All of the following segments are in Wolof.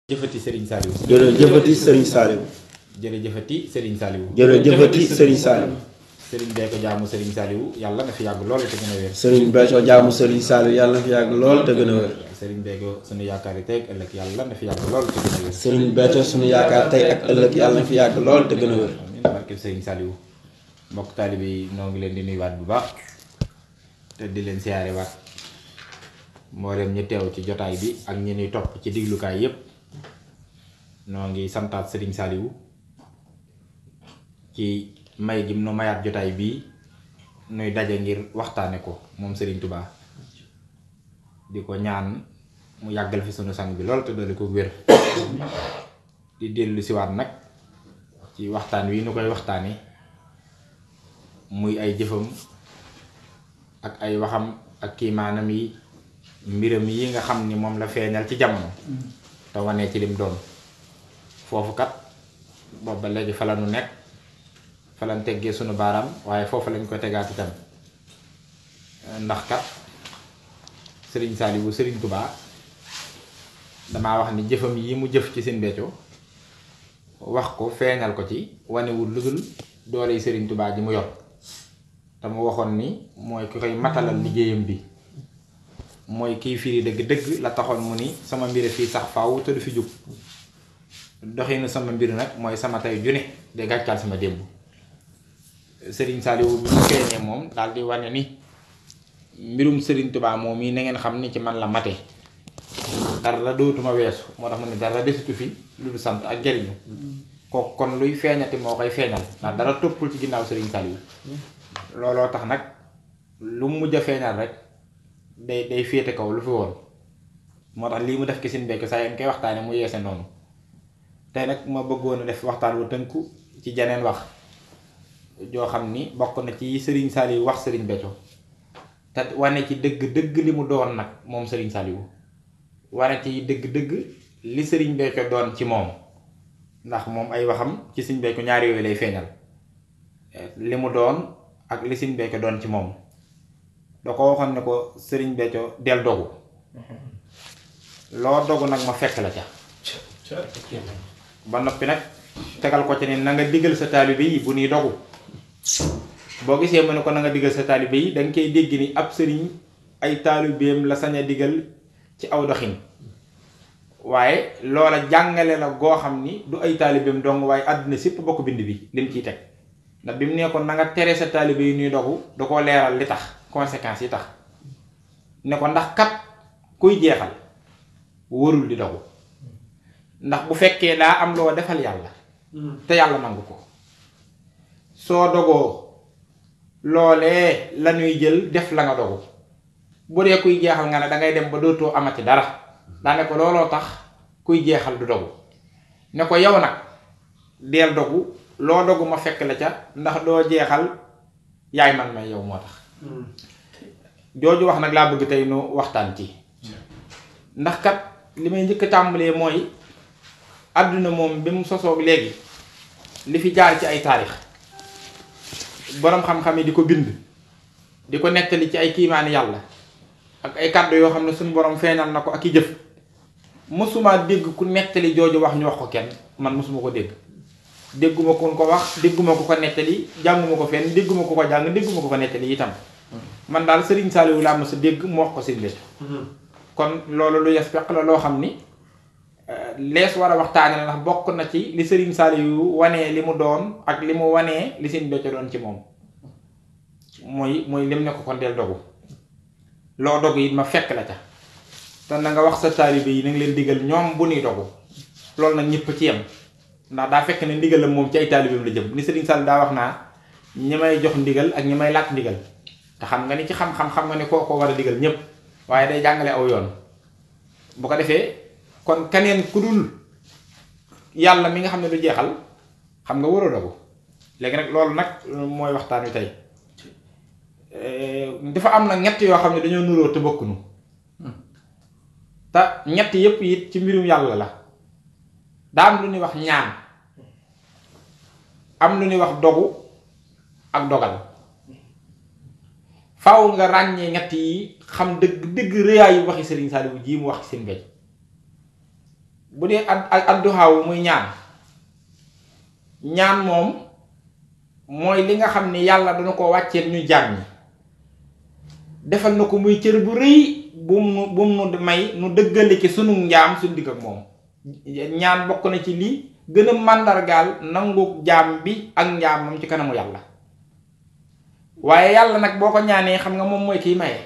jëfati Serigne Saliou. jërëjëfati Serigne Saliou. jërëjëfati Serigne Saliou. jërëjëfati Serigne Saliou. Serigne Béthio jaamu Serigne Saliou yàlla na fi yàgg lool te gën a wér. Serigne Béthio jaamu Serigne Saliou yàlla na fi yàgg lool te gën a wér. Serigne Béthio sunu yaakaar yi tey ak ëllëg yàlla na fi yàgg lool te gën a wér. Serigne Béthio sunu yaakaar tey ak ëllëg yàlla na fi yàgg lool te gën a wér. amiin barke Serigne Saliou. mbokk taalibe yi noo ngi leen di nuyuwaat bu baax te di leen siyaare waat mboolem ñi teew ci jotaay bi ak ñi ñuy topp ci diglukaay yépp noo ngi santaat Serigne Saliou ci may gi nu mayaat jotaay bii nuy daje ngir waxtaane ko moom Serigne Touba di ko ñaan mu yàggal fi sunu sang bi lool te doole ko wér di dellu siwaat nag ci waxtaan wi nu koy waxtaane muy ay jëfam ak ay waxam ak kiimaanam yi mbiram yi nga xam ni moom la feeñal ci jamono te wane ci lim doon foofu kat boobu ba léegi fa la nu nekk fa lañ teggee sunu baaraam waaye foofu lañ ko tegaat itam ndax kat Serigne Saliou Serigne Touba damaa wax ni jëfam yi mu jëf ci Serigne Béthio wax ko feeñal ko ci wanewul lu dul doole Serigne Touba ji mu yor te mu waxoon ni mooy ki koy matalal liggéeyam bi mooy kiy firi dëgg-dëgg la taxoon mu ni sama mbir fii sax faaw te du fi jóg doxinu sama mbir nag mooy sama tey june de gàccal sama démb Serigne Saliou bi mu feeñee moom daal di wane ni mbirum Serigne Touba moom yi na ngeen xam ni ci man la mate dara dootuma weesu moo tax mu ne dara desitu fi lu du sant ak jariñu kooku kon luy feeñati moo koy feeñal ndax dara toppul ci ginnaaw Serigne Saliou looloo tax nag lu mu mujj a feeñal rek day féete kaw lu fi woon moo tax lii mu def ki Serigne Béthio saa yéen koy waxtaane mu yeese noonu tey nag ma bëggoon a def waxtaan wu tënku ci jeneen wax joo xam ni bokk na ci Serigne Saliou wax Serigne Béthio te wane ci dëgg-dëgg li mu doon nag moom Serigne Saliou wane ci dëgg-dëgg li Serigne Béthio doon ci moom ndax moom ay waxam ci Serigne Béthio ñaari yooyu lay feeñal li mu doon ak li Serigne Béthio doon ci moom da ko waxoon ne ko Serigne Béthio del dogu loo dogu nag ma fekk la ca ba noppi nag tegal ko ci ne na nga digal sa taalibe yi bu nuy dogu boo gisee mu ne ko na nga digal sa taalibe yi danga koy dégg ni ab sëriñ ay taalibeem la sañ a digal ci aw doxin waaye loola jàngale la goo xam ni du ay taalibeem dong waaye àdduna sépp bokk bind bi lim ciy teg ndax bi mu ne ko na nga tere sa taalibe yi nuy dogu da koo leeral li tax conséquences yi tax ne ko ndax kat kuy jeexal wërul di dogu ndax bu fekkee daa am loo defal yàlla te yàlla nangu ko soo dogoo loolee la ñuy jël def la nga dogu bu dee kuy jeexal nga ne dangay dem ba dootoo amati dara daane ko looloo tax kuy jeexal du dogu ne ko yow nag deel dogu loo dogu ma fekk la ca ndax doo jeexal yaay man may yow moo tax jooju wax nag laa bëgg tey nu waxtaan ci ndax kat li may njëkk a tàmbalee mooy àdduna moom bi mu sosoog léegi li fi jaar ci ay taarix boroom xam-xam yi di ko bind di ko nettali ci ay kiimaani yàlla ak ay kàddu yoo xam ne suñu borom feeñal na ko ak i jëf mësuma dégg ku nettali jooju wax ñu wax ko kenn man mësuma ko dégg dégguma ko ko wax dégguma ko ko nettali jànguma ko fenn dégguma ko ko jàng dégguma ko ko nettali itam man daal Serigne Saliou laa mës a dégg mu wax ko Serigne Béthio kon loolu lu yes peq la loo xam ni lees war a waxtaane la ndax bokk na ci li Serigne Saliou wanee li mu doon ak li mu wanee li Serigne Béthio doon ci moom mooy lim ne ko kon del dogu loo dogu it ma fekk la ca te na nga wax sa taalibe yi na nga leen digal ñoom bu nuy dogu loolu nag ñëpp ci yem ndax daa fekk ne ndigal la moom ci ay taalibeem la jëm ni Serigne Saliou daa wax naa ñi may jox ndigal ak ñi may laaj ndigal te xam nga ni ci xam-xam xam nga ne koo ko war a digal ñëpp waaye day jàngale aw yoon bu ko defee kon keneen ku dul yàlla mi nga xam ne du jeexal xam nga war a dogu léegi nag loolu nag mooy waxtaan wi tey dafa am na ñett yoo xam ne dañoo nuróo te bokkuñu te ñett yépp it ci mbirum yàlla la daa am lu ñuy wax ñaan am lu ñuy wax dogu ak dogal faaw nga ràññee ñett yi xam dëgg dëgg rëyaayu waxi Serigne Saliou ji mu wax ci seen béy bu dee adduhaawu muy ñaan moom mooy li nga xam ni yàlla dana ko wàcceel ñu jaam ñi defal na ko muy cër bu rëy bu mu nu may nu dëggale ci sunu njaam suñu digg ak moom. ñaan bokk na ci lii gën a màndargaal nangu jaam bi ak njaamam ci kanamu yàlla. waaye yàlla nag boo ko ñaanee xam nga moom mooy kiy maye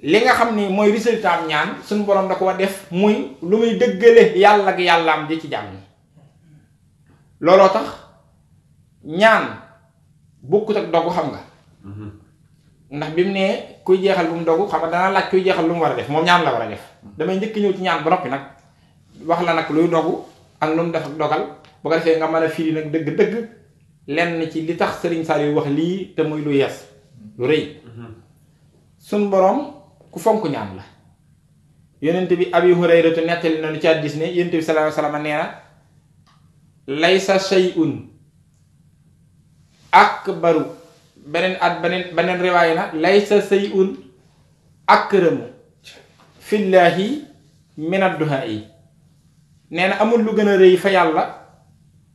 li nga xam ni mooy résultat am ñaan suñu borom da ko def muy lu muy dëggale yàlla ak yàllaam ji ci jaam ñi. looloo tax ñaan bokkut ak dogu xam nga. ndax bi mu nee kuy jeexal bu mu dogu xam nga dana laaj kuy jeexal lu mu war a def moom ñaan la war a def. damay njëkk ñëw ci ñaan ba noppi nag wax la nag luy dogu ak lu mu def ak dogal bu ko defee nga mën a firi nag dëgg-dëgg lenn ci li tax Serigne Saliou wax lii te muy lu yees lu rëy. suñ borom ku fonk ñaan la. yonent bi Abi Hurayratu nettali na lu ci hadiis ne yonent bi sallallahu alayhi wa sallam nee na laysa shay'un akbaru beneen riwaaya na laysa shay'un akramu fillaahi min ad-duhaa'i nee na amul lu gën a rëy fa yàlla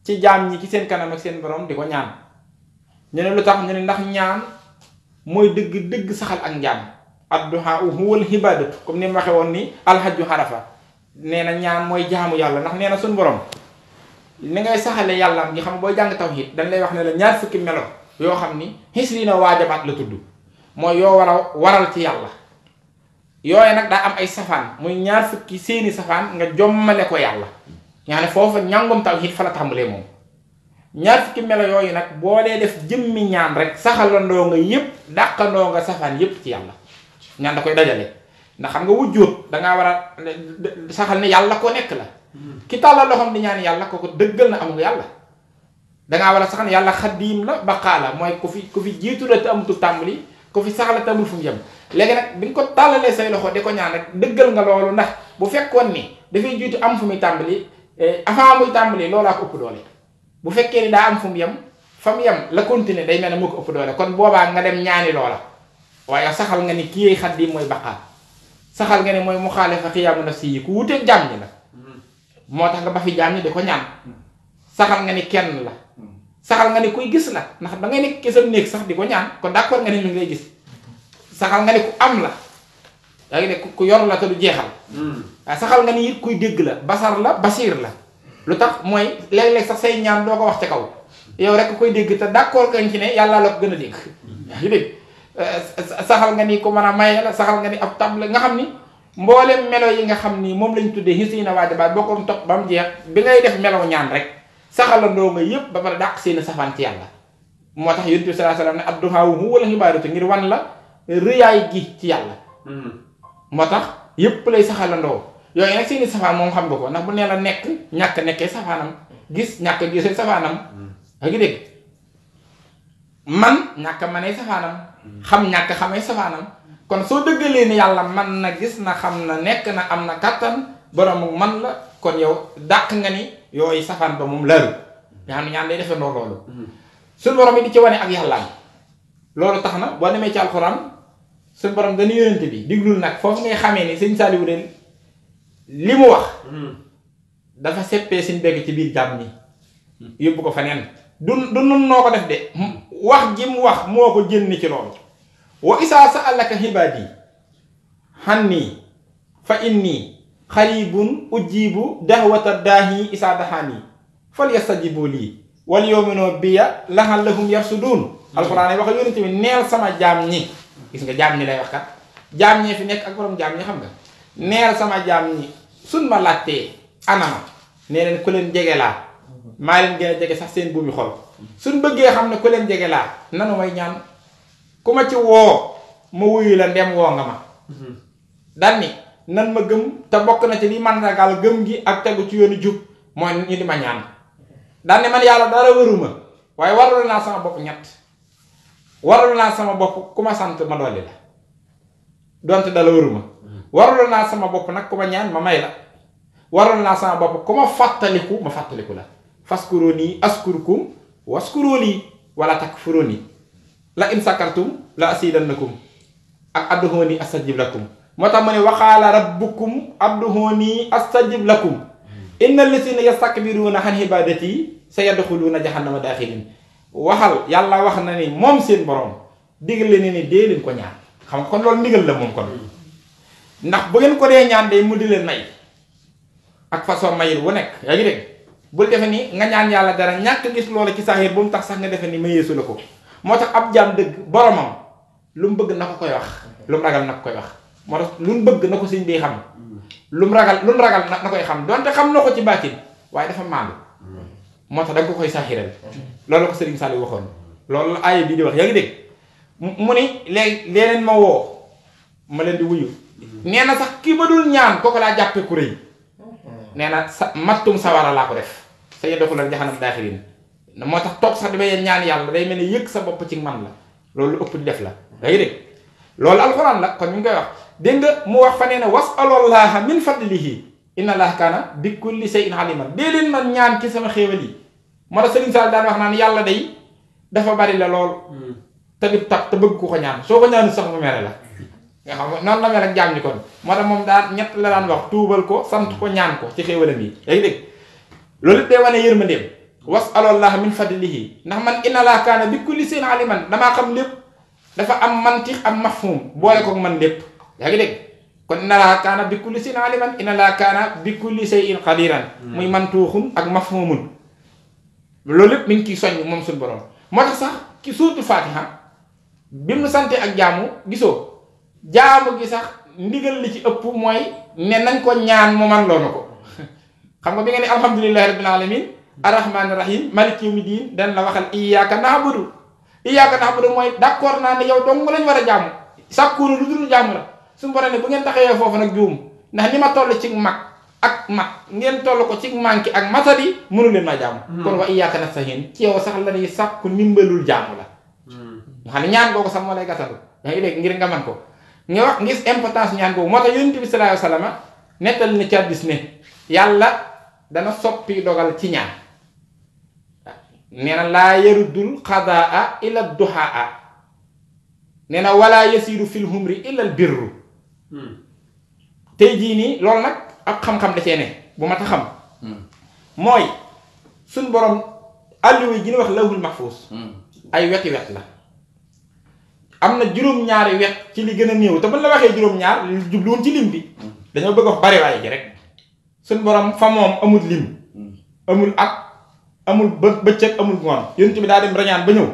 ci jaam ñi ci seen kanam ak seen borom di ko ñaan. ñu ne lu tax ñu ne ndax ñaan mooy dëgg saxal ak njaam. ad-duhaa'u huwal ibaadatu comme ni mu waxee woon ni alhajju harafa nee na ñaan mooy jaamu yàlla ndax nee na suñu borom ni ngay saxale yàllaam gi xam nga booy jàng tawhiid dañ lay wax ne la ñaar fukki melo yoo xam ni hisrina waajabaat la tudd mooy yoo war a waral ci yàlla. yooye nag daa am ay safaan muy ñaar fukki seeni safaan nga jommale ko yàlla yaa ne foofu ñàngum tawhiid fa la tàmbalee moom. ñaar fukki melo yooyu nag boo dee def jëmmi ñaan rek saxalandoo nga yépp dàqandoo nga safaan yépp ci yàlla. ñaan da koy dajale ndax xam nga wujjóot dangaa war a saxal ne yàlla ko nekk la ki tàllal loxoom di ñaan yàlla kooku dëggal na amul yàlla. dangaa war a saxal ne yàlla xaddiim la baqaa la mooy ku fi jiitu la te amutul tàmbali ku fi saxla te amul fu mu yem. léegi nag bi nga ko tàllalee say loxo di ko ñaan rek dëggal nga loolu ndax bu fekkoon ni dafay jiitu am fu muy tàmbali avant muy tàmbali loolaa ko ëpp doole. bu fekkee ni daa am fu mu yem fa mu yem la continuer day mel ne moo ko ëpp doole kon boobaa nga dem ñaani loola. waaye saxal nga ni kii xaddiim mooy baqaa saxal nga ni mooy muxaalifa xiyaamu nafsi yi ku wuteeg jaam ñi la moo tax nga ba fi jaam ñi di ko ñaan. saxal nga ni kenn la saxal nga ni kuy gis la ndax da ngay nekk ci sa néeg sax di ko ñaan kon d'accord nga ni lu ngay gis. saxal nga ni ku am la yaa ngi ne ku yor la te du jeexal. waaye saxal nga ni it kuy dégg la basar la basiir la lu tax mooy léeg-léeg sax say ñaan doo ko wax ca kaw yow rek koy dégg te d'accord kañ ci ne yàlla la ko gën a dégg. yaa ngi dégg saxal nga ni ku mën a maye la saxal nga ni ab tab la nga xam ni mboolem melo yi nga xam ni moom lañ tuddee hisrina waajabaat boo ko topp ba mu jeex bi ngay def melo ñaan rek saxalandoo nga yépp ba pare dàq seen safaan ci yàlla. moo tax yonent bi sallallahu alayhi wa sallam ne ad-duhaa'u huwal ibaadatu ngir wan la rëyaay gi ci yàlla. moo tax yépp lay saxalandoo yooyu nag seeni safaan moom xam nga ko ndax bu nee la nekk ñàkk nekkee safaanam gis ñàkk gisee safaanam a ngi dégg man ñàkk manee safaanam xam ñàkk xamee safaanam kon soo dëggalee ni yàlla man na gis na xam na nekk na am na kàttan borom man la kon yow dàq nga ni yooyu safaan ba moom laru nga xam ne ñaan day defee ndoo loolu suñu borom yi di ci wane ak yàllaam loolu tax na boo demee ci alxuraan suñu borom dañu yonent bi diglul nag foofu ngay xamee ni sëñ Saliou de li mu wax dafa seppee suñ begg ci biir jàmm ñi yóbbu ko feneen du nun noo ko def de wax ji mu wax moo ko jënni ci loolu wa isaa sa'alaka ibaadi hanni fa inni xaribun ujibu dahwata daahi isaa dahaani fal yastajibu lii wal yu'minu biya la'allahum yarshudun alxuraan ay wax yonent bi neel sama jaam ñi gis nga jaam ñi lay wax kat jaam ñee fi nekk ak borom jaam ñi xam nga neel sama jaam ñi suñ ma laajtee anama nee leen ku leen jege laa maa leen gën a jege sax seen buumi xol suñ bëggee xam ne ku leen jege laa nanu may ñaan ku ma ci woo ma wuyu la ndem woo nga ma dan ni nan ma gëm te bokk na ci li màndargaal gëm gi ak tegu ci yoonu jub mooy ñu di ma ñaan dan ni man yàlla dara waruma waaye warul naa sama bopp ñett warul naa sama bopp ku ma sant ma dolli la donte dala waruma warul naa sama bopp nag ku ma ñaan ma may la warul naa sama bopp ku ma fàttaliku ma fàttaliku la faskuruni askurkum waskuruni wala takfuruni la in sakartum la asidannakum ak adduhuni astajib lakum moo tax mu ne waxaala rabbukum adduhuni astajib lakum inna alladhina yastakbiruna an ibadati sayadkhuluna jahannama daxirin waxal yàlla wax na ni moom seen borom digal leen ni dee leen ko ñaan xam nga kon loolu ndigal la moom kon ndax bu ngeen ko dee ñaan day mu di leen may ak façon mayin wu nekk yaa ngi dégg bul defe ni nga ñaan yàlla dara ñàkk gis loola ci saaxiir bu mu tax sax nga defe ni mayeesu la ko moo tax ab jaam dëgg boromam lu mu bëgg na ko koy wax lu mu ragal na ko koy wax moo tax lu mu bëgg na ko sëñ bi xam lu mu ragal na koy xam donte xam na ko ci baatin waaye dafa maandu moo tax da nga ko koy saaxiiral loolu la ko Sëriñ Saliou waxoon loolu la aaya bii di wax yaa ngi dégg mu ni léegi leneen ma woo ma leen di wuyu nee na sax kii ma dul ñaan kooku laa jàppee ku rëy nee na sa mattum sawara laa ko def sa yadxuluna jahannama daaxirin moo tax toog sax damay ñaan yàlla day mel ni yëg sa bopp ci man la loolu lu ëpp di def la yaa ngi dégg loolu alxuraan la kon ñu ngi koy wax dégg nga mu wax fa nee na was'alullaha min fadlihi inna allaha kaana bi kulli shay'in aliman dee leen man ñaan ci sama xéewal yi moo tax Sëriñ Sall daan wax naan yàlla day dafa bari la lool te di tax te bëgg ku ko ñaan soo ko ñaanu sax mu mere la nga xam noonu la mel ak jaam ñi kon moo tax moom daan ñett la daan wax tuubal ko sant ko ñaan ko ci xéewalam yi yaa ngi dégg loolu it day wane yërmandeem was'alullaha min fadlihi ndax man inna allaha kaana bi kulli shay'in aliman damaa xam lépp dafa am mantiq am mafhum boole ko man lépp yaa ngi dégg kon inna allaha kaana bi kulli shay'in aliman inna allaha kaana bi kulli shay'in qadiran muy mantuuxun ak mafhumun loolu lépp mi ngi ciy soññ moom suñu borom moo tax sax ki suuratu Faatiha bi mu sante ak jaamu gisoo jaamu gi sax ndigal li ci ëpp mooy ne nañ ko ñaan mu man loonu ko xam nga bi nga ne alhamdulillahi rabbil alamin arrahmanir rahim maliki yawmiddin dan la waxal iyyaka na'budu mooy d'accord naa ne yow dong lañ war a jaamu sàkkuunu lu dul jaamu la suñu borom ne bu ngeen taxawee foofu nag juum ndax ni ma toll ci mag ak mat ngeen toll ko ci manki ak matadi mënu leen maa jaamu kon wa iyyaka nasta'in ci yow sax la ñuy sàkku ndimbalul jaamu la nga xam ne ñaan googu sax moo lay gàttal yaa ngi dégg ngir nga man ko nga wax ngis importance ñaan googu moo tax yonent bi sallallahu alayhi wasallam nettal ni ci hadiis ne yàlla dana soppi dogal ci ñaan nee na laa yaruddul qadaa ila duhaa nee na wala yasiru fil humri illa al birru tey jii nii loolu nag ak xam-xam da cee ne bu ma ta xam mooy suñ borom àlluwa yi gi wax lawhul mahfuus ay weti wet la am na juróom-ñaari wet ci li gën a néew te buñ la waxee juróom-ñaar jubluwoon ci lim bi dañoo bëgg wax bari waaye ji rek suñ borom fa moom amul lim amul at amul bëccëg amul ngoon yonent bi daa dem rañaan ba ñëw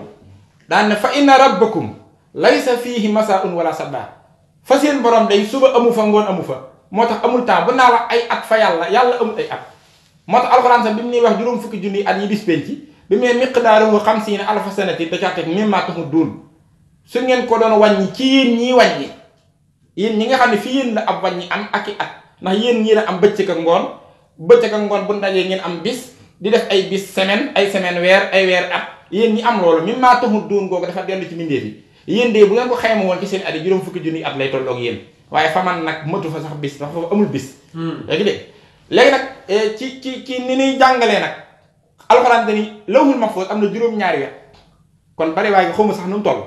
daan ne fa inna rabbakum laysa fiihi masaa'un wala sabaa fa seen borom day suba amu fa ngoon amu fa moo tax amul temps bu naa la ay at fa yàlla amul ay at moo tax alxuraan sax bi mu ñuy wax juróom fukki junni at yi bis penc bi mu ne miqdaaruhu 50 alfa sanati da caa teg mimmaa ta'udduun su ngeen ko doon wàññi ci yéen ñii wàññi yéen ñi nga xam ne fi yéen la ab wàññi am ak i at ndax yéen ñii la am bëccëg ak ngoon bu ndajee ngeen am bis di def ay bis semaine ay semaine weer ay weer at yéen ñi am loolu mimmaa ta'udduun googu dafa dellu ci mbindeef yi yéen de bu ngeen ko xayma woon ci seen at yi juróom fukki junni at lay tolloog yéen waaye fa man nag matu fa sax bis dafa amul bis léegi dégg léegi nag ci ni ñuy jàngalee nag alxuraan dañuy lawhul mahfuus am na juróom-ñaari wet kon bari waaye nga xawma sax nu mu toll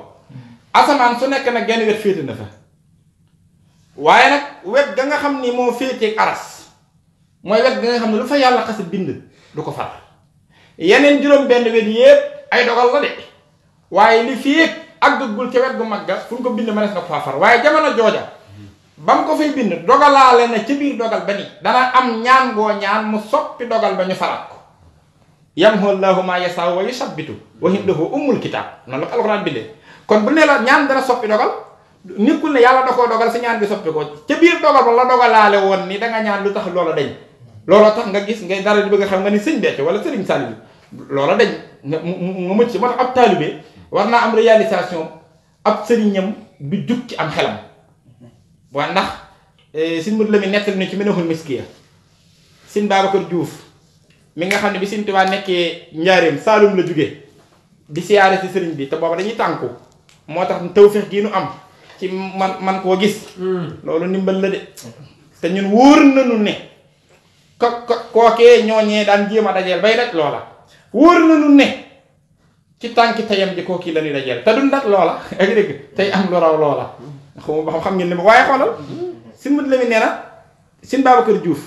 asamaan su nekk nag genn wet féete na fa waaye nag wet ga nga xam ni moo féeteeg aras mooy wet ga nga xam ne lu fa yàlla xas bind du ko far yeneen juróom benn wet yépp ay dogal la de waaye li fii ak duggul ca wet gu mag ga fu ñu ko bind ma des na ko faa far waaye jamono jooja ba mu ko fay bind dogalaale na ci biir dogal ba ni dana am ñaan goo ñaan mu soppi dogal ba ñu farat ko yamhu Allahu ma yashaa wa yusabbitu wa indahu ummul kitaab noonu la ko alxuraan bindee kon bu ne la ñaan dana soppi dogal nekkul ne yàlla da koo dogal si ñaan bi soppi ko ca biir dogal ba la dogalaale woon ni danga ñaan lu tax loola dañ looloo tax nga gis ngay dara di bëgg a xam nga ni sëñ Béthio wala sëriñ Saliou loola dañ nga mucc moo tax ab taalibe war naa am réalisation ab sëriñam du jug ci am xelam waaye ndax sin mut la mi nettali ni ci Minahul Miskiya sin Babacar Diouf mi nga xam ne bi Sëriñ Tuubaa nekkee njaareem Saalum la jóge di siyaare ci sëriñ bi te booba dañuy tànku moo tax tawfeex gii nu am ci man koo gis loolu ndimbal la de te ñun wóor nañu ne kookee ñooñee daan jéem a dajeel bay daj loola wóor nañu ne ci tànki tayam ji kooki la ñuy dajeel te duñ daj loola ak dégg tey am lu raw loola xam ngeen ni ma waaye xoolal Sëñ Mut Lamin nee na Sëñ Babacar Diouf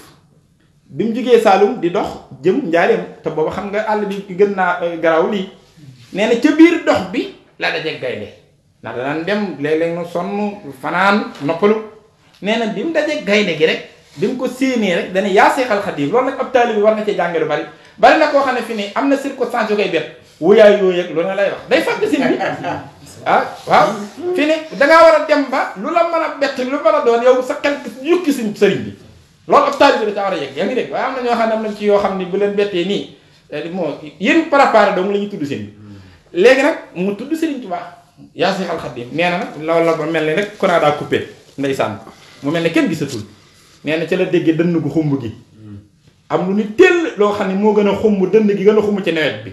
bi mu jugee Saalum di dox jëm Njaaréem te booba xam nga àll bi gën naa garaw lii nee na ca biir dox bi la dajeeg gaynde ndax danaan dem léeg-léeg nu sonn fanaan noppalu nee na bi mu dajeeg gaynde gi rek bi mu ko séenee rek dana yaa Seexal Xadiim loolu nag ab taalibe bi war na cee jànge lu bari na koo xam ne fi ni am na circonstance yu koy bett wuyaay yooyu ak lu ne lay wax day fàtte sëñ bi waaw fi ne dangaa war a dem ba lu la mën a bett lu mën a doon yow sa xel yukki suñ sëriñ bi loolu ab taalibe bi da ca war a yegg yaa ngi dégg waaye am na ñoo xam ne am nañ ci yoo xam ne bu leen bettee nii moo yéen préparé dong la ñuy tudd sëñ bi léegi nag mu tudd Sëriñ Tuubaa yaa Seexal Xadiim nee na nag loolu la ba mel ni rek konaa daa coupé ndeysaan mu mel ne kenn gisatul nee na ca la déggee dënn gu xumb gi am lu ni teel loo xam ne moo gën a xumb dënn gi gën a xumb ci nawet bi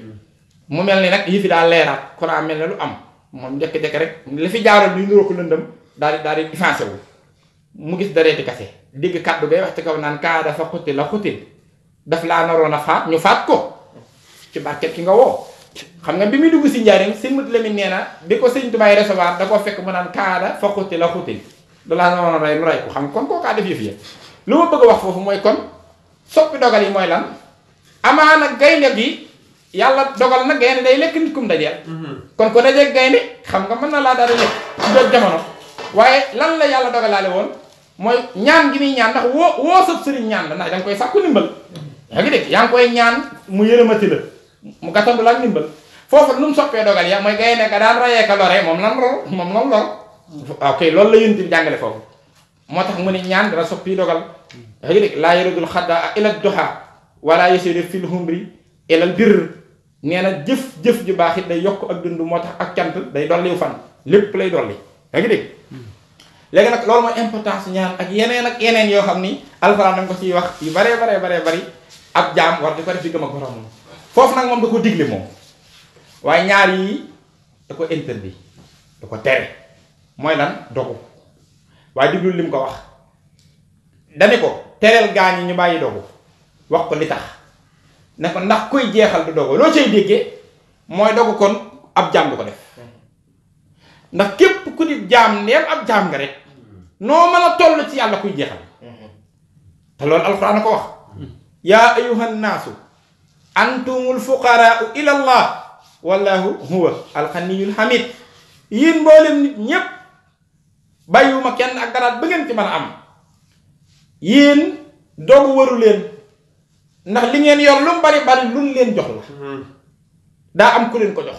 mu mel ni nag yi fi daal leeraat konaa mel ne lu am moom jekk-jekk rek li fi jaaroon luy nuroo ko lëndëm daal di effacé wu mu gis dareeti kase dégg kàddu bay wax ci kaw naan kaa dafa xutti la xutil daf laa naroon a faat ñu faat ko ci barket ki nga woo xam nga bi muy dugg si njariñ Sëñ Mut Lamin nee na bi ko Sëñ Tuubaa recevoir da koo fekk mu naan kaada fa xutti la xutil da laa naroon a rey nu rey ko xam kon koo kaa def yëf ya lu ma bëgg a wax foofu mooy kon soppi dogal yi mooy lan amaana gaynde gi yàlla dogal na gaynde day lekk nit kum dajeel kon ko dajee gaynde xam nga mën na laa daal di lekk ci jot jamono waaye lan la yàlla dogalaale woon mooy ñaan gi muy ñaan ndax woo sab sëriñ ñaan la ndax danga koy sàkku ndimbal yaa ngi dégg yaa ngi koy ñaan mu yërëmati la mu gàttandu la ak ndimbal foofu nu mu soppee dogal ya mooy gaynde ka daan rayee ka loree moom lan lor ok loolu la yënti jàngale foofu moo tax mu ne ñaan dana soppi dogal yaa ngi dégg laa yaradul xadda ila duha wala yasiru fil humri ilal birr nee na jëf ju baax it day yokk ak dund moo tax ak cant day dolliw fan lépp lay dolli yaa ngi dégg léegi nag loolu mooy importance ñaan ak yeneen yoo xam ni alxuraan da nga ko ciy wax yu baree bari ab jaam war di ko def di gëm ak borom foofu nag moom da ko digle moom waaye ñaar yi da ko interdit da ko tere mooy lan dogu waaye diglul li mu ko wax dani ko tereel gaañ yi ñu bàyyi dogu wax ko li tax ne ko ndax koy jeexal du dogu loo cay déggee mooy dogu kon ab jaam du ko def ndax képp ku di jaam neel ab jaam nga rek noo mën a toll ci yàlla kuy jeexal te loolu alxuraan a ko wax yaa ayyuhan naasu antumul fuqaraau ila allah wallahu huwa alxaniyul hamid yéen mboolem nit ñépp bàyyiwuma kenn ak garaat ba ngeen ci mën a am yéen dogu waru leen ndax li ngeen yor lu mu bari lu leen jox la daa am ku leen ko jox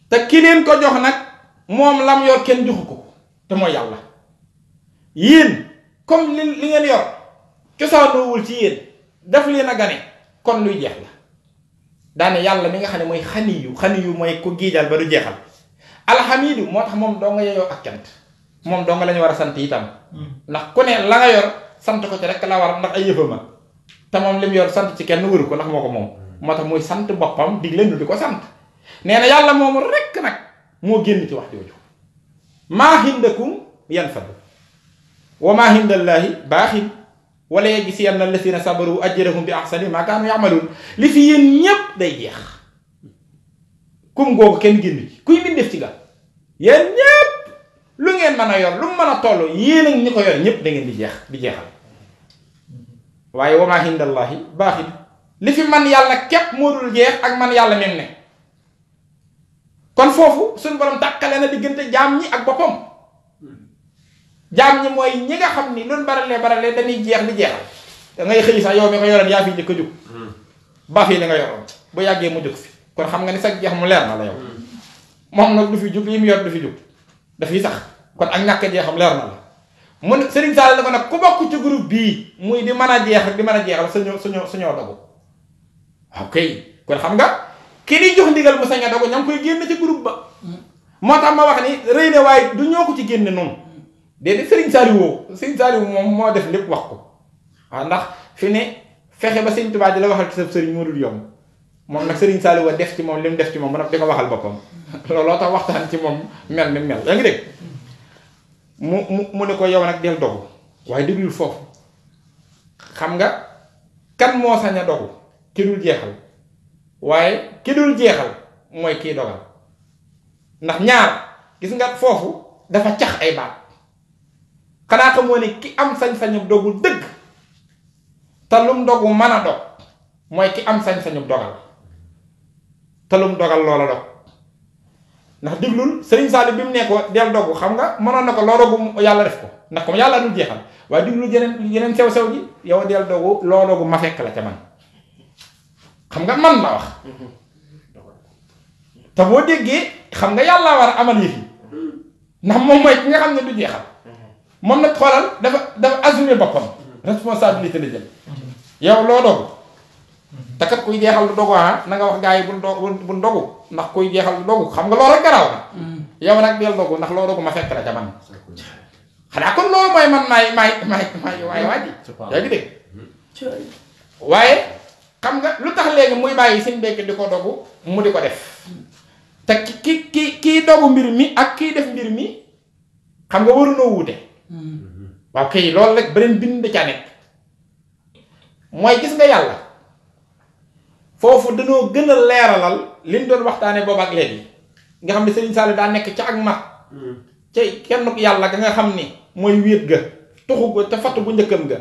te ki leen ko jox nag moom lam yor kenn joxu ko te mooy yàlla yéen comme li ngeen yor cosaanoowul ci yéen daf leen a gane kon luy jeex la daane yàlla mi nga xam ne mooy xaniyu mooy ku giijal ba du jeexal alxamidu moo tax moom doo nga yeyoo ak cant moom doo nga la ñu war a sant itam ndax ku ne la nga yor sant ko ci rek la war ndax ay yëfama te moom li mu yor sant ci kenn waru ko ndax moo ko moom moo tax muy sant boppam digle nu di ko sant nee na yàlla moomu rekk nag moo génn ci wax jooju maa hindakum yanfad wa maa hindallaahi baaxin wala yajziyanna allazina sabaru ajrahum bi ahsani ma kaanu ya'malun li fi yéen ñépp day jeex kum googu kenn génn ci kuy bindeef ci ga yéen ñépp lu ngeen mën a yor lu mu mën a toll yéen ak ñi ko yor ñépp da ngeen di jeexal waaye wa maa hindallaahi baaxin li fi man yàlla képp moo dul jeex ak man yàlla mem ne kon foofu suñu borom tàkkale na diggante jaam ñi ak boppam jaam ñi mooy ñi nga xam ni loolu barale dañuy jeex di jeexal da ngay xëy sax yow mi ko yoroon yaa fi njëkk a jóg ba fii li nga yoroon bu yàggee mu jóg fi kon xam nga ni sax jeex mu leer na la yow moom nag du fi jóg yi mu yor du fi jóg dafay sax kon ak ñàkk jeexam leer na la mun Serigne Sall la ko nag ku bokk ci groupe bii muy di mën a jeex ak di mën a jeexal suñoo dogu ok kon xam nga ki di jox ndigal mu sañ a dogu ña ngi koy génn ci groupe ba moo tax ma wax ni rëy na waaye du ñoo ko ci génne noonu déedéet Serigne Saliou moom moo def lépp wax ko waaw ndax fi ne fexe ba Serigne Touba di la waxal ci sa Serigne moo dul yomb moom nag Serigne Saliou wa def ci moom li mu def ci moom ba nag di ko waxal boppam looloo tax waxtaan ci moom mel ni mel yaa ngi dégg mu ne ko yow nag del dogu waaye déglul foofu xam nga kan moo sañ a dogu ki dul jeexal waaye ki dul jeexal mooy kii dogal ndax ñaar gis nga foofu dafa cax ay baat xanaa xamoo ne ki am sañ-sañu dogu dëgg te lum dogu mën a dog mooy ki am sañ-sañu dogal te lum dogal loola dog ndax diglul Sëriñ Saaliw bi mu ne ko del dogu xam nga mënoon na ko loo dogu yàlla def ko ndax comme yàlla dul jeexal waaye diglul yeneen sew-sew ji yow del dogu loo dogu ma fekk la ca man xam nga man la wax te boo déggee xam nga yàlla war a amal yëf yi ndax moom mooy ki nga xam ne du jeexal moom nag xoolal dafa assumer boppam responsabilité la jël yow loo dogu te kat kuy jeexal du dogu na nga wax gaa yi bul dogu ndax kuy jeexal du dogu xam nga loolu rek garaaw na yow nag del dogu ndax loo dogu ma fekk la ca man xanaa kon loolu mooy man maay waaye waa ji yaa ngi dégg waaye xam nga lu tax léegi muy bàyyi seen bekk di ko dogu mu di ko def te kii dogu mbir mi ak kii def mbir mi xam nga warunoo wuute waaw kay loolu rek beneen bind ca nekk mooy gis nga yàlla foofu dañoo gën a leeralal li ñu doon waxtaanee boobu ak léegi nga xam ne Serigne Saliou daa nekk ca ak mag ca kenn yàlla ga nga xam ni mooy wéet ga tuxu ga te fattu bu njëkkam ga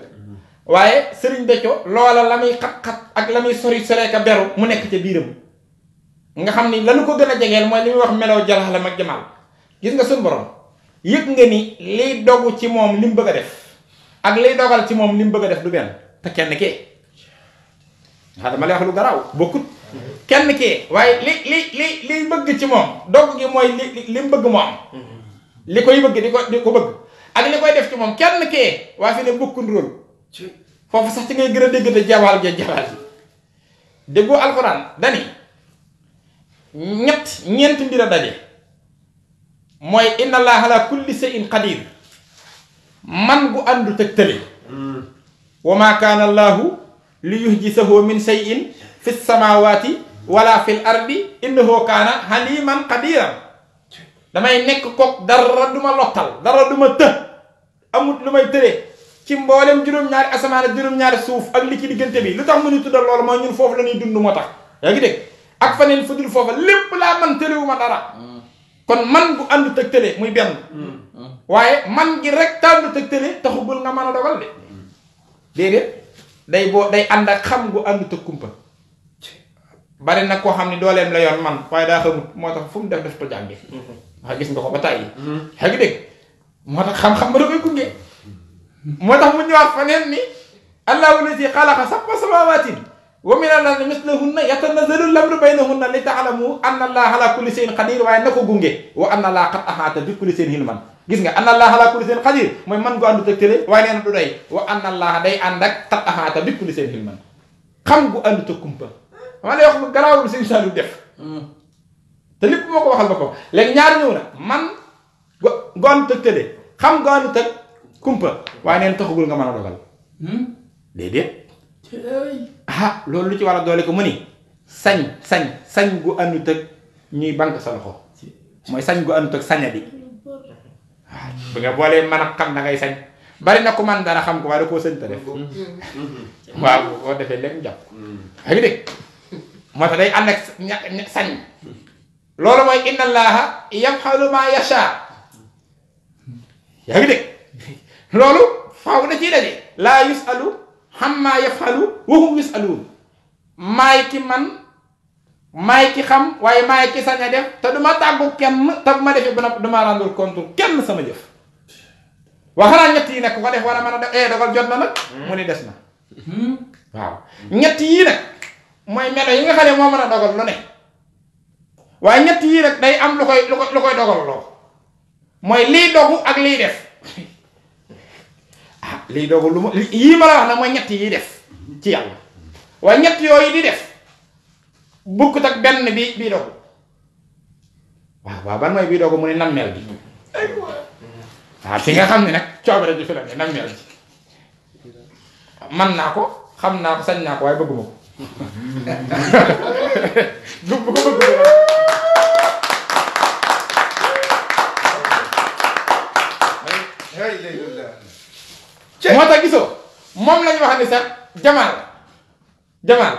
waaye Serigne Béthio loola la muy xat-xat ak la muy sori soreeka beru mu nekk ca biiram nga xam ni lanu ko gën a jegeel mooy li muy wax melow jalaalam ak jamaal gis nga suñu borom yëg nga ni liy dogu ci moom li mu bëgg a def ak liy dogal ci moom li mu bëgg a def du benn te kenn kee waa dama lay wax lu garaaw bokkut kenn kee waaye liy bëgg ci moom dogg gi mooy li mu bëgg mu am li koy bëgg di ko bëgg ak li koy def ci moom kenn kee waa fi ne bokkul rôle foofu sax ci ngay gën a dégg te jawaal ji déggoo alxuraan dani ñeent mbir a daje mooy inna allaha ala kulli shay'in qadir man gu àndu tëg tële wa ma kaana allahu li yuhjisahu min shay'in fi samawati wala fil ardi innahu kaana haliman qadiran damay nekk kook dara duma lottal dara duma të amut lu may tëre ci mboolem juróom-ñaari asamaan ak juróom-ñaari suuf ak li ci diggante bi lu tax mu ñu tuddal loolu mooy ñun foofu la ñuy dund moo tax yaa ngi dégg ak faneen fudul foofa lépp laa man tëlewuma dara kon man gu ànd tëg tële muy benn waaye man gi rek tàndu tëg tële taxugul nga mën a dogal de déedéet day ànd ak xam gu ànd tëg kumpa bari nag koo xam ne dooleem la yoon man waaye daa xamut moo tax fu mu def ko jànge wax gis nga ko ba tàyyi yaa ngi dégg moo tax xam-xam ba da koy gunge moo tax mu ñëwaat faneen ni allahu lazi xalaqa sab'a samawaatin wa mina al-ardi mislahunna yatanazzalu al-amru baynahunna li ta'lamu anna allaha ala kulli shay'in qadir waaye na ko gunge wa anna allaha qad ahata bi kulli shay'in ilman gis nga anna allaha ala kulli shay'in qadir mooy man gu àndu tëg tële waaye nee na du doy wa anna allaha day ànd ak qad ahata bi kulli shay'in ilman xam gu àndu tëg kumpa ma lay wax lu garaawul Sëñ Saliou def te lépp moo ko waxal ba ko léegi ñaari ñëw na man gu àndu tëg tële xam gu àndu tëg kumpa waaye neen taxagul nga mën a dogal déedéet loolu lu ci war a doole ko mu ni sañ gu àndut ak ñuy banque sa loxo mooy sañ gu àndut ak saña bi waaw bu nga boolee mën a xam da ngay sañ bari na ko man dara xam ko waaye da koo sañ ta def waaw boo defee léegi jàpp yaa ngi dégg moo tax day ànd ak sañ loolu mooy inna allaha yaf'alu ma yasha yaa ngi dégg loolu faaw da ciy daje laa yusalu amma yaf'alu wa hum yusaluun maay ki man maay ki xam waaye maay ki sañ a def te duma tàggu kenn te bu ma defee ba noppi duma rendre compte kenn sama jëf waxanaa ñett yi nag ku ko def war a mën a def dogal jot na nag mu ni des na waaw ñett yii nag mooy melo yi nga xam ne moo mën a dogal lu ne waaye ñett yii nag day am lu koy dogal loo mooy liy dogu ak liy def liy dogu lu ma yii ma la wax nag mooy ñett yi def ci yàlla waaye ñett yooyu di def bukkut ak benn bii dogu waaw ban mooy bii dogu mu ne nammeel bi waaw fi nga xam ne nag coobare ji fi la ne nammeel ji man naa ko xam naa ko sañ naa ko waaye bëgguma ko du bu ko bëgg moo tax gisoo moom lañu wax ni sax jamaal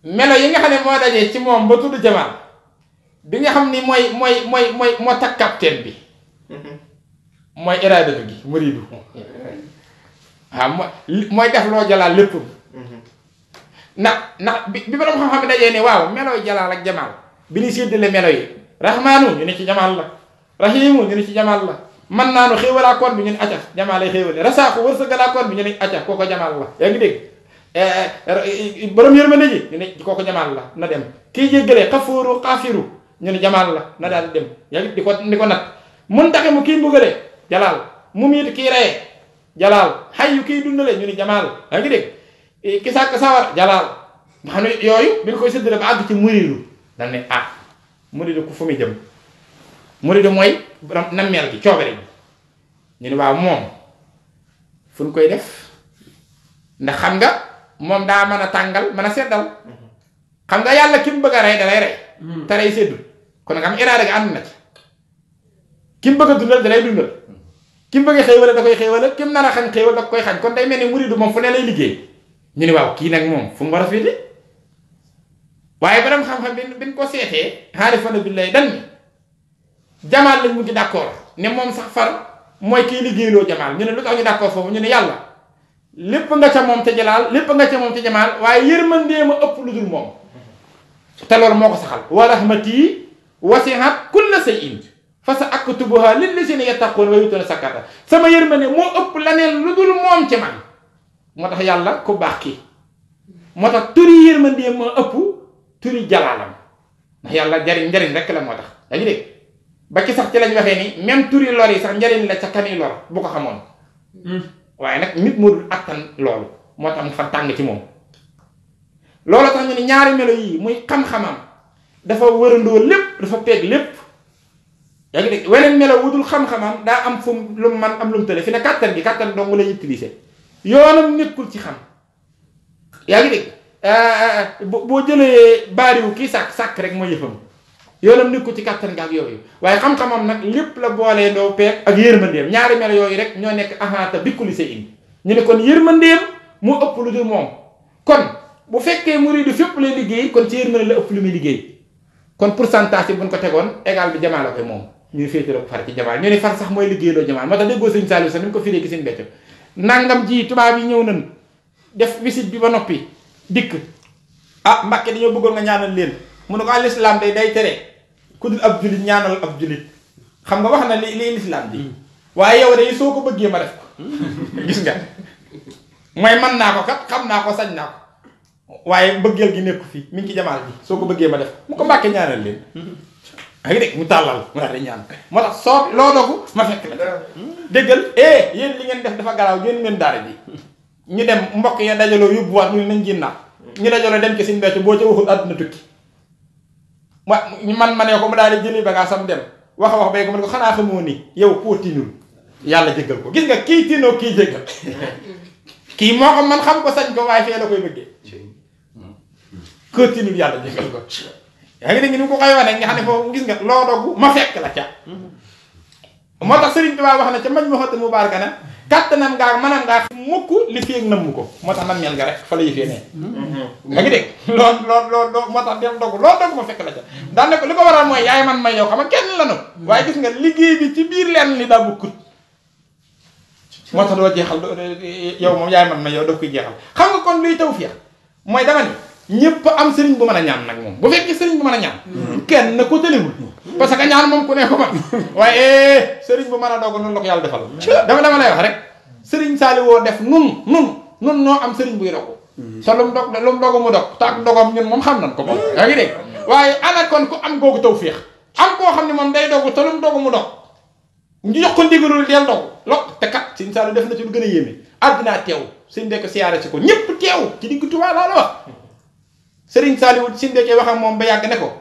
melo yi nga xam ne moo dajee ci moom ba tudd jamaal bi nga xam ni mooy moo takk capitaine bi mooy iraadatu gi muriidu waaw mooy def loo jalaal lépp ndax bi borom xam-xam dajee ne waaw melooy jalaal ak jamaal bi ñu séddale melo yi rahmaanu ñu ne ci jamaal la rahiimu ñu ne ci jamaal la man naanu xéewalaa koon bi ñu ne acca jamaal lay xéewale rasaaku wërsëgalaa koon bi ñu ne acca kooko jamaal la yaa ngi dégg borom yërmande ji ñu ne kooko jamaal la na dem kii jéggalee xafóoru xaafiru ñu ne jamaal la na daal dem yaa ngi di ko nat mun taxe mu kii mbugalee jalaal mu miit kii reye jalaal xayyu kii dundale ñu ne jamaal yaa ngi dégg ki sàkk sawar jalaal nga xam ne yooyu bi ñu koy séddale ba àgg ci muriidu dañ ne muriidu ku fu muy jëm muriidu mooy nammeel gi coobare gi ñu ne waaw moom fu ñu koy def ndax xam nga moom daa mën a tàngal mën a seddal xam nga yàlla ki mu bëgg a rey da lay rey te rey seddu kon nga am iraada gi ànd na ci ki mu bëgg a dundal da lay dundal ki mu bëgg a xéewale da koy xéewale ki mu nar a xañ xéewal da koy xañ kon day mel ni muriidu moom fu ne lay liggéey ñu ne waaw kii nag moom fu mu war a féete waaye borom xam-xam bi ñu ko seetee xaarifana billahi dan ni jamaal lañ mujj d'accord ne moom sax far mooy kii liggéeyloo jamaal ñu ne lu tax ñu d'accord foofu ñu ne yàlla lépp nga ca moom te jalaal lépp nga ca moom te jamaal waaye yërmandee ma ëpp lu dul moom te loolu moo ko saxal wa rahmati wasi'at kulla shay'in fa sa aktubuha lillazina yattaquna wa yu'tuna zakata sama yërmande moo ëpp laneen lu dul moom ci man moo tax yàlla ku baax kii moo tax turi yërmandee moo ëpp turi jalaalam ndax yàlla njariñ rek la moo tax yaa ngi dégg ba ci sax ci lañ waxee ni même turi lor yi sax njariñ la ca kani lor bu ko xamoon waaye nag nit moo dul attan loolu moo tax mu fa tàng ci moom loolu tax ñu ne ñaari melo yii muy xam-xamam dafa wërandoo lépp dafa peeg lépp yaa ngi dégg weneen melo wudul xam-xamam daa am fu lu mu man am lu mu tële fi ne kàttan gi kàttan dong lay utiliser yoonam nekkul ci xam yaa ngi dégg boo jëlee baariwu kii sàkk rek mooy yëfam yoonam nekkul ci kàttan gi ak yooyu waaye xam-xamam nag lépp la boolee doo peeg ak yërmandeem ñaari melo yooyu rek ñoo nekk ahaata bikkuli sa in ñu ne kon yërmandeem moo ëpp lu dul moom kon bu fekkee muriidu fépp lay liggéey kon ci yërmande la ëpp lu muy liggéey kon pourcentage bi buñ ko tegoon égal bi jamaa la koy moom ñuy féetale ko far ci jamaa ñu ne far sax mooy liggéey loo jamaa moo tax déggoo sëñ Saliou sax ni mu ko firee ki seen becco nangam ji tubaab yi ñëw nañ def visite bi ba noppi dikk Mbàkke dañoo bëggoon nga ñaanal leen mu ne ko l'islam day tere ku dul ab julit ñaanal ab julit xam nga wax na li l'islam ji waaye yow day soo ko bëggee ma def ko gis nga mooy man naa ko kat xam naa ko sañ naa ko waaye bëggeel gi nekku fii mi ngi ci jamaal bi soo ko bëggee ma def mu ko Mbàkke ñaanal leen a ngi dégg mu tàllal mu daal di ñaan moo tax soo loo dogu ma fekk la déggal yéen li ngeen def dafa garaaw génn leen daara ji ñu dem mbokk ya dajaloo yóbbuwaat mu ne nañ génnaat ñu dajaloo dem ci suñu becc boo ca waxul àdduna tukki man ma ne ko mu daal di jëli bagage sam dem wax a wax bay ko ma ne ko xanaa xamoo ni yow koo tinul yàlla jéggal ko gis nga kii tinoo kii jéggal kii moo ko man xam ko sañ ko waaye fee la koy bëggee koo tinul yàlla jéggal ko yaa ngi dégg ni mu ko koy wane nga xam ne foofu gis nga loo dogu ma fekk la ca moo tax Sëriñ Tuubaa wax na ca mañ ma xottal mu baarka na kàttanam ngaa manam ngaa mukk li fi ak namm ko moo tax nam mel nga rek fa la yëfee ne yaa ngi dégg loolu moo tax dem dogu loolu dogu ma fekk la ca daan ne ko li ko waral mooy yaay man may yow xam nga kenn la nu waaye gis nga liggéey bi ci biir lenn li daa bukkut moo tax doo jeexal yow moom yaay man may yow doo koy jeexal xam nga kon luy tawfiix mooy dama ni ñëpp am sëriñ bu mën a ñaan nag moom bu fekkee sëriñ bu mën a ñaan kenn ko tëliwul parce que ñaan moom ku ne ko man waaye sëriñ bu mën a doog noonu la ko yàlla defal dama lay wax rek sëriñ Saliou def nun noo am sëriñ buy dogu te lu mu dogu mu dog taak dogom ñun moom xam nañ ko moom yaa ngi dégg waaye ana kon ku am googu tawfiix am koo xam ne moom day dogu te lu mu dogu mu dog ñu jox ko ndigalul del dogu te kat sëriñ Saliou def na ci lu gën a yéeme àddinaa teew sëriñ dekk siyaare si ko ñëpp teew ci digg Tuubaa laa la wax Sëriñ Saliou si ndekkee wax ak moom ba yàgg ne ko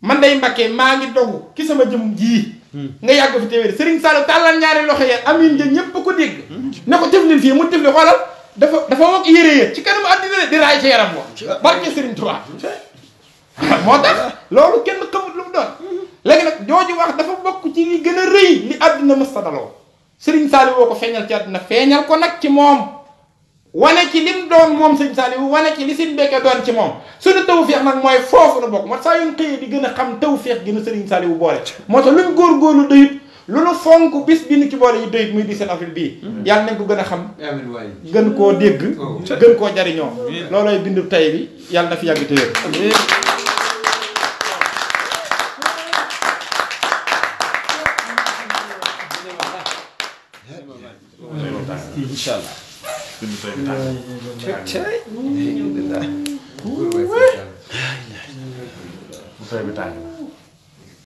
man day Mbàkke maa ngi dogu ki sama jëm jii nga yàgg fi téwéer Sëriñ Saliou tàllal ñaari loxo ya amin ja ñépp ko dégg ne ko tiflil fii mu tifli xoolal dafa mook yére ya ci kanamu àddina di raay ci yaram moom barke Sëriñ Tuubaa moo tax loolu kenn xamut lu mu doon léegi nag jooju wax dafa bokk ci li gën a rëy li àddina mës ta daloo Sëriñ Saliou woo ko feeñal ci àddina feeñal ko nag ci moom wane ci lim doon moom sëñ Saliou wane ci li sëñ Béthio doon ci moom suñu tawfeex nag mooy foofu la bokk moo saa yu xëyee di gën a xam tawfeex gi na sëriñ Saliou boole moo tax luñ góorgóorlu doyut lu nu fonk bis bi nu ci boole yi doyit muy 17 avril bii yàlla nañ ko gën a xam gën koo dégg gën koo jariñoo loolooy bindu tay bi yàlla na fi yàgg te wér incha allah. bu tey bi tàng